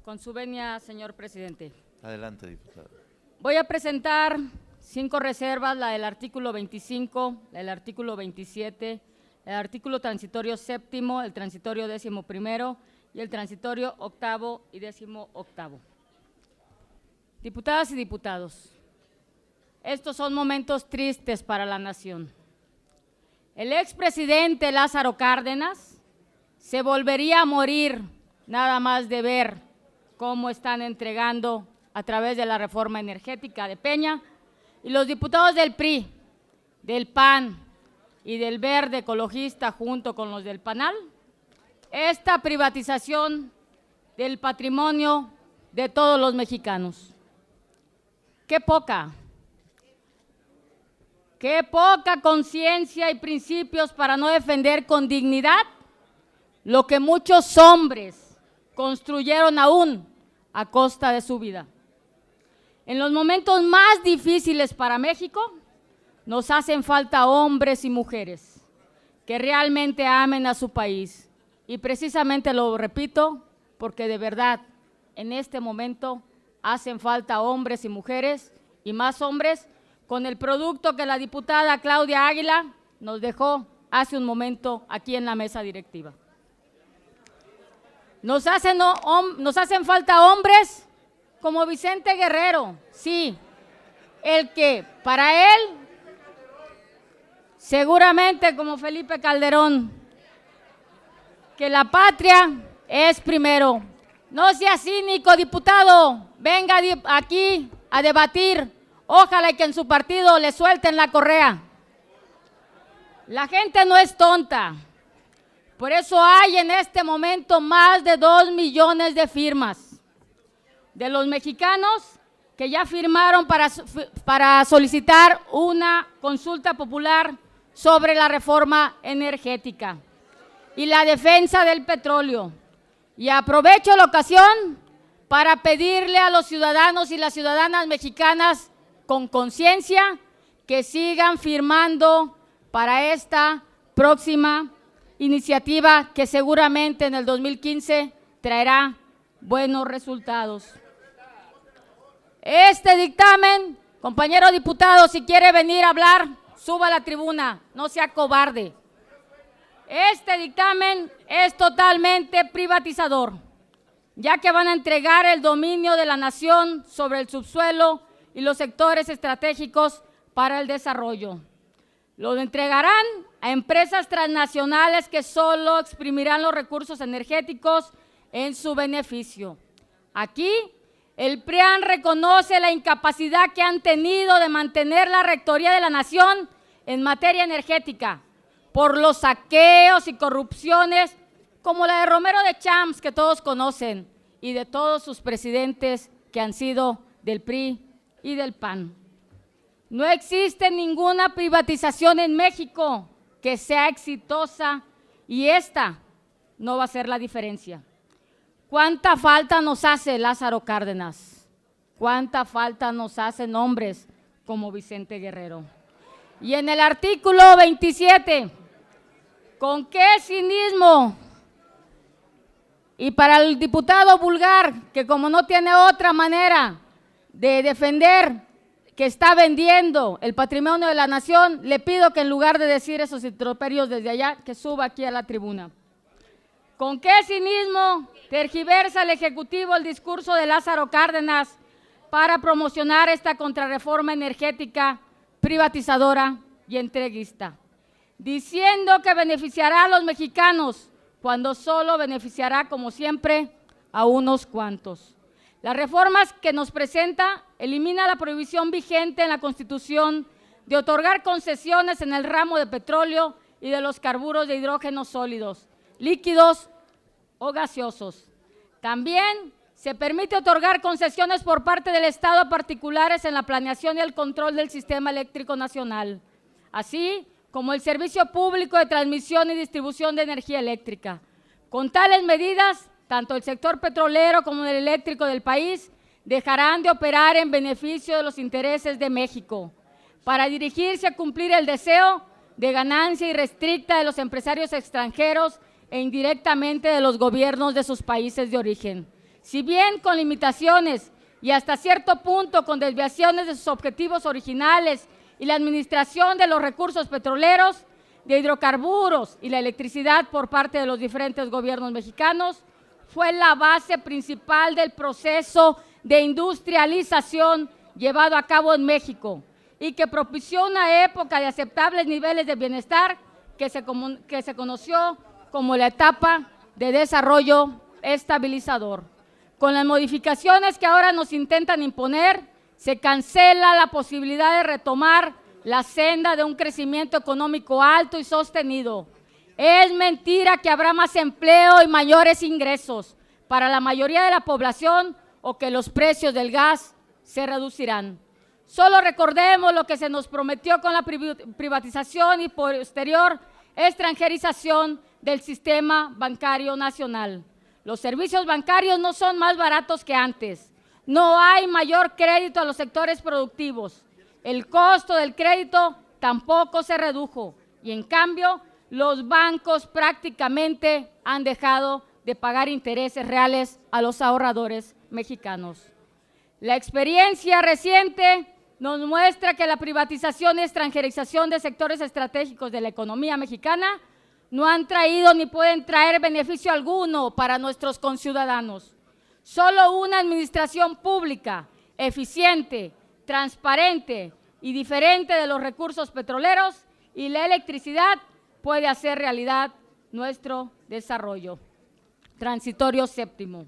Con su venia, señor presidente. Adelante, diputada. Voy a presentar 5 reservas, la del artículo 25, la del artículo 27, el artículo transitorio séptimo, el transitorio 11º y el transitorio 8º y 18º. Diputadas y diputados, estos son momentos tristes para la nación. El expresidente Lázaro Cárdenas se volvería a morir nada más de ver cómo están entregando a través de la reforma energética de Peña, y los diputados del PRI, del PAN y del Verde Ecologista junto con los del PANAL, esta privatización del patrimonio de todos los mexicanos. ¡Qué poca conciencia y principios para no defender con dignidad lo que muchos hombres construyeron aún a costa de su vida! En los momentos más difíciles para México, nos hacen falta hombres y mujeres que realmente amen a su país. Y precisamente lo repito, porque de verdad, en este momento hacen falta hombres y mujeres, y más hombres, con el producto que la diputada Claudia Águila nos dejó hace un momento aquí en la mesa directiva. Nos hacen falta hombres como Vicente Guerrero, sí, el que para él, seguramente como Felipe Calderón, que la patria es primero. No sea cínico, diputado, venga aquí a debatir, ojalá y que en su partido le suelten la correa. La gente no es tonta. Por eso hay en este momento más de 2 millones de firmas de los mexicanos que ya firmaron para solicitar una consulta popular sobre la reforma energética y la defensa del petróleo. Y aprovecho la ocasión para pedirle a los ciudadanos y las ciudadanas mexicanas con conciencia que sigan firmando para esta próxima iniciativa que seguramente en el 2015 traerá buenos resultados. Este dictamen, compañero diputado, si quiere venir a hablar, suba a la tribuna, no sea cobarde. Este dictamen es totalmente privatizador, ya que van a entregar el dominio de la nación sobre el subsuelo y los sectores estratégicos para el desarrollo. Lo entregarán a empresas transnacionales que solo exprimirán los recursos energéticos en su beneficio. Aquí, el PRIAN reconoce la incapacidad que han tenido de mantener la rectoría de la nación en materia energética por los saqueos y corrupciones como la de Romero de Champs, que todos conocen, y de todos sus presidentes que han sido del PRI y del PAN. No existe ninguna privatización en México que sea exitosa y esta no va a ser la diferencia. ¿Cuánta falta nos hace Lázaro Cárdenas? ¿Cuánta falta nos hacen hombres como Vicente Guerrero? Y en el artículo 27, ¿con qué cinismo? Y para el diputado Vulgar, que como no tiene otra manera de defender que está vendiendo el patrimonio de la nación, le pido que en lugar de decir esos improperios desde allá, que suba aquí a la tribuna. ¿Con qué cinismo tergiversa el Ejecutivo el discurso de Lázaro Cárdenas para promocionar esta contrarreforma energética privatizadora y entreguista? Diciendo que beneficiará a los mexicanos cuando solo beneficiará, como siempre, a unos cuantos. Las reformas que nos presenta elimina la prohibición vigente en la Constitución de otorgar concesiones en el ramo de petróleo y de los carburos de hidrógeno sólidos, líquidos o gaseosos. También se permite otorgar concesiones por parte del Estado a particulares en la planeación y el control del sistema eléctrico nacional, así como el servicio público de transmisión y distribución de energía eléctrica. Con tales medidas, tanto el sector petrolero como el eléctrico del país dejarán de operar en beneficio de los intereses de México, para dirigirse a cumplir el deseo de ganancia irrestricta de los empresarios extranjeros e indirectamente de los gobiernos de sus países de origen. Si bien con limitaciones y hasta cierto punto con desviaciones de sus objetivos originales y la administración de los recursos petroleros, de hidrocarburos y la electricidad por parte de los diferentes gobiernos mexicanos, fue la base principal del proceso de industrialización llevado a cabo en México y que propició una época de aceptables niveles de bienestar que se conoció como la etapa de desarrollo estabilizador. Con las modificaciones que ahora nos intentan imponer, se cancela la posibilidad de retomar la senda de un crecimiento económico alto y sostenido. Es mentira que habrá más empleo y mayores ingresos para la mayoría de la población o que los precios del gas se reducirán. Solo recordemos lo que se nos prometió con la privatización y posterior extranjerización del sistema bancario nacional. Los servicios bancarios no son más baratos que antes. No hay mayor crédito a los sectores productivos. El costo del crédito tampoco se redujo y en cambio los bancos prácticamente han dejado de pagar intereses reales a los ahorradores mexicanos. La experiencia reciente nos muestra que la privatización y extranjerización de sectores estratégicos de la economía mexicana no han traído ni pueden traer beneficio alguno para nuestros conciudadanos. Solo una administración pública, eficiente, transparente y diferente de los recursos petroleros y la electricidad puede hacer realidad nuestro desarrollo. Transitorio séptimo.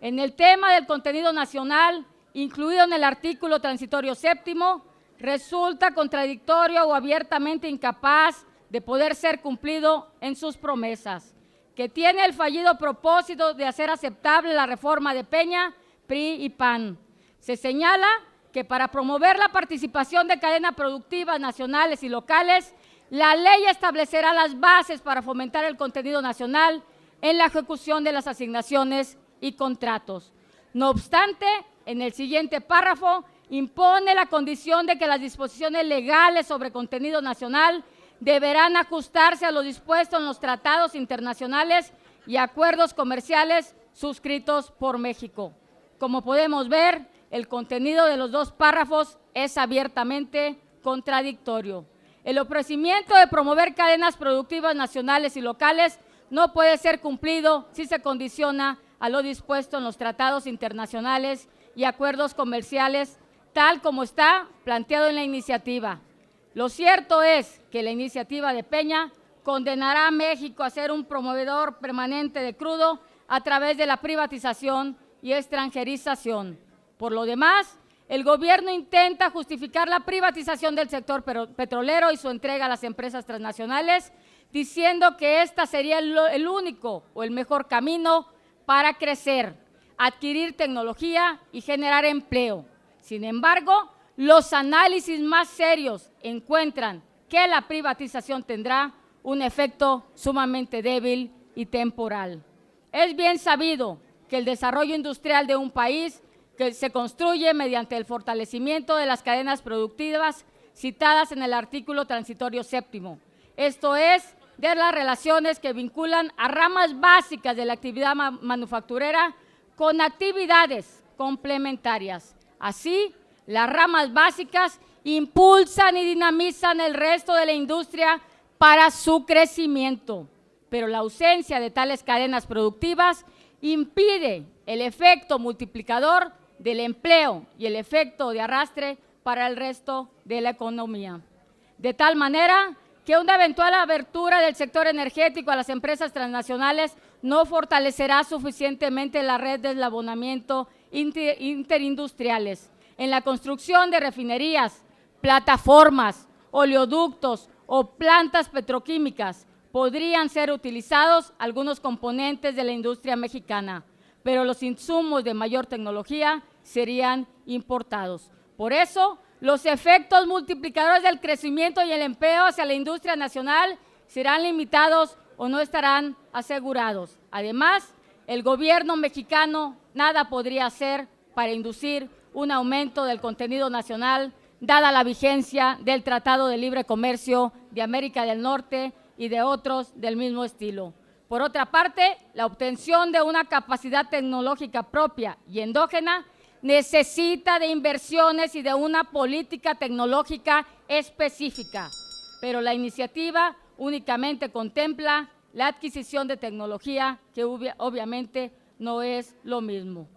En el tema del contenido nacional, incluido en el artículo transitorio séptimo, resulta contradictorio o abiertamente incapaz de poder ser cumplido en sus promesas, que tiene el fallido propósito de hacer aceptable la reforma de Peña, PRI y PAN. Se señala que para promover la participación de cadenas productivas nacionales y locales, la ley establecerá las bases para fomentar el contenido nacional en la ejecución de las asignaciones y contratos. No obstante, en el siguiente párrafo, impone la condición de que las disposiciones legales sobre contenido nacional deberán ajustarse a lo dispuesto en los tratados internacionales y acuerdos comerciales suscritos por México. Como podemos ver, el contenido de los dos párrafos es abiertamente contradictorio. El ofrecimiento de promover cadenas productivas nacionales y locales no puede ser cumplido si se condiciona a lo dispuesto en los tratados internacionales y acuerdos comerciales, tal como está planteado en la iniciativa. Lo cierto es que la iniciativa de Peña condenará a México a ser un promovedor permanente de crudo a través de la privatización y extranjerización. Por lo demás, el gobierno intenta justificar la privatización del sector petrolero y su entrega a las empresas transnacionales, diciendo que esta sería el único o el mejor camino para crecer, adquirir tecnología y generar empleo. Sin embargo, los análisis más serios encuentran que la privatización tendrá un efecto sumamente débil y temporal. Es bien sabido que el desarrollo industrial de un país que se construye mediante el fortalecimiento de las cadenas productivas citadas en el artículo transitorio séptimo. Esto es, de las relaciones que vinculan a ramas básicas de la actividad manufacturera con actividades complementarias. Así, las ramas básicas impulsan y dinamizan el resto de la industria para su crecimiento, pero la ausencia de tales cadenas productivas impide el efecto multiplicador del empleo y el efecto de arrastre para el resto de la economía. De tal manera que una eventual abertura del sector energético a las empresas transnacionales no fortalecerá suficientemente la red de eslabonamiento interindustriales en la construcción de refinerías, plataformas, oleoductos o plantas petroquímicas. Podrían ser utilizados algunos componentes de la industria mexicana, pero los insumos de mayor tecnología serían importados. Por eso, los efectos multiplicadores del crecimiento y el empleo hacia la industria nacional serán limitados o no estarán asegurados. Además, el gobierno mexicano nada podría hacer para inducir un aumento del contenido nacional, dada la vigencia del Tratado de Libre Comercio de América del Norte y de otros del mismo estilo. Por otra parte, la obtención de una capacidad tecnológica propia y endógena necesita de inversiones y de una política tecnológica específica, pero la iniciativa únicamente contempla la adquisición de tecnología, que obviamente no es lo mismo.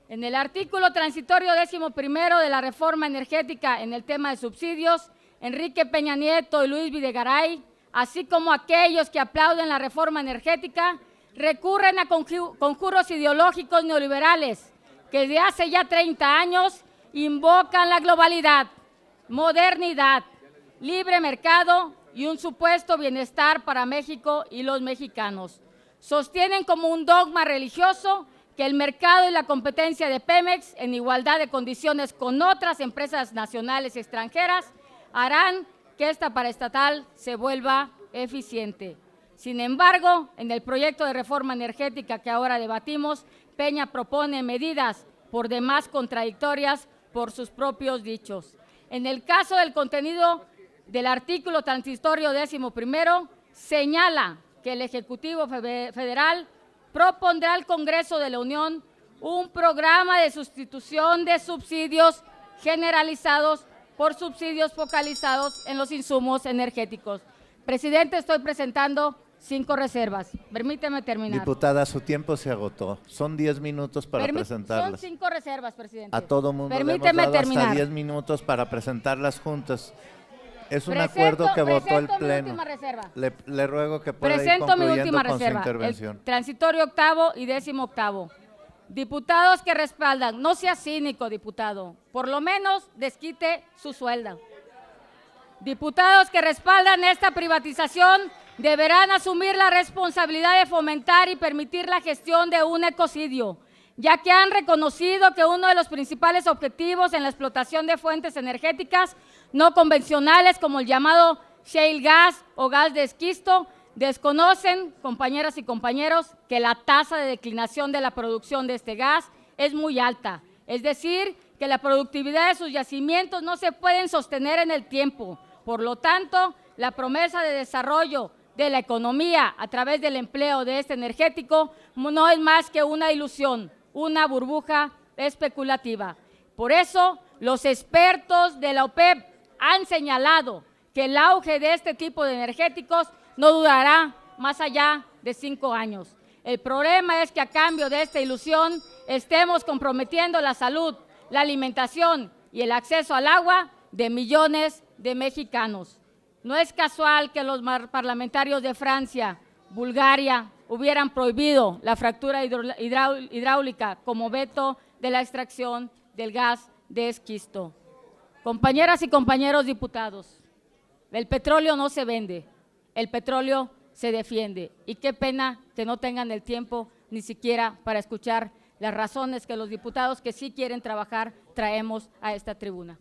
En el artículo transitorio 11º de la reforma energética en el tema de subsidios, Enrique Peña Nieto y Luis Videgaray, así como aquellos que aplauden la reforma energética, recurren a conjuros ideológicos neoliberales que desde hace ya 30 años invocan la globalidad, modernidad, libre mercado y un supuesto bienestar para México y los mexicanos. Sostienen como un dogma religioso que el mercado y la competencia de Pemex, en igualdad de condiciones con otras empresas nacionales y extranjeras, harán que esta paraestatal se vuelva eficiente. Sin embargo, en el proyecto de reforma energética que ahora debatimos, Peña propone medidas por demás contradictorias por sus propios dichos. En el caso del contenido del artículo transitorio 11º, señala que el Ejecutivo Federal propondrá al Congreso de la Unión un programa de sustitución de subsidios generalizados por subsidios focalizados en los insumos energéticos. Presidente, estoy presentando 5 reservas. Permíteme terminar. Diputada, su tiempo se agotó. Son 10 minutos para presentarlas. Son 5 reservas, presidente. A todo mundo Permíteme le hemos dado terminar. hasta 10 minutos para presentarlas juntas. Es un acuerdo que votó el Pleno. Le ruego que pueda ir concluyendo con su intervención. El transitorio 8º y 18º. Diputados que respaldan, no sea cínico, diputado, por lo menos desquite su sueldo. Diputados que respaldan esta privatización deberán asumir la responsabilidad de fomentar y permitir la gestión de un ecocidio, ya que han reconocido que uno de los principales objetivos en la explotación de fuentes energéticas no convencionales, como el llamado shale gas o gas de esquisto, desconocen, compañeras y compañeros, que la tasa de declinación de la producción de este gas es muy alta, es decir, que la productividad de sus yacimientos no se pueden sostener en el tiempo. Por lo tanto, la promesa de desarrollo de la economía a través del empleo de este energético no es más que una ilusión, una burbuja especulativa. Por eso, los expertos de la OPEP han señalado que el auge de este tipo de energéticos no durará más allá de 5 años. El problema es que a cambio de esta ilusión estemos comprometiendo la salud, la alimentación y el acceso al agua de millones de mexicanos. No es casual que los parlamentarios de Francia, Bulgaria, hubieran prohibido la fractura hidráulica como veto de la extracción del gas de esquisto. Compañeras y compañeros diputados, el petróleo no se vende, el petróleo se defiende. Y qué pena que no tengan el tiempo ni siquiera para escuchar las razones que los diputados que sí quieren trabajar traemos a esta tribuna.